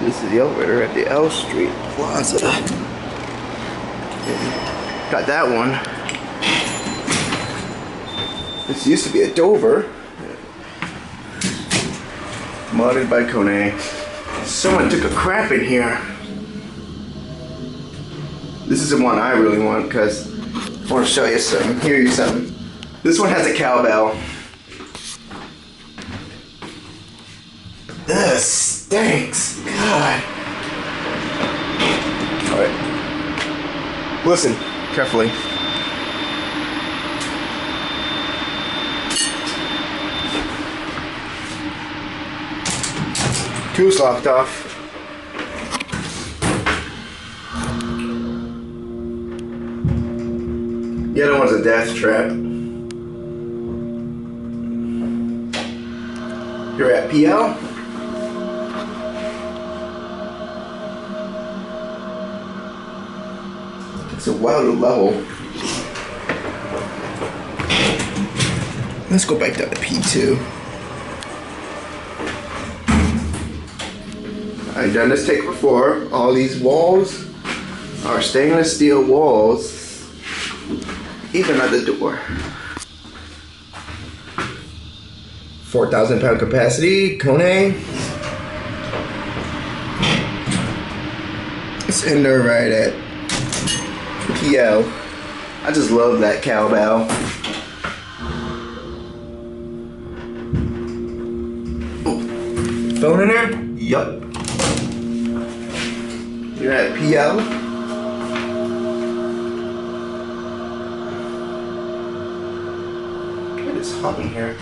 This is the elevator at the L Street Plaza. Got that one. This used to be a Dover. Modded by Kone. Someone took a crap in here. This is the one I really want because I want to show you something. Hear you something. This one has a cowbell. This stinks. God. Alright. Listen carefully. Two's locked off. The other one's a death trap. You're at PL? It's a wild level. Let's go back down to P2. I've done this take before. All these walls are stainless steel walls, even at the door. 4,000 pound capacity, Kone. It's in there right at PL. I just love that cowbell. Oh, phone in there? Yup. You're at PL. It is hot in here.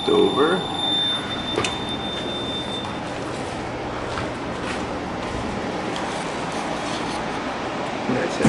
Dover. That's it.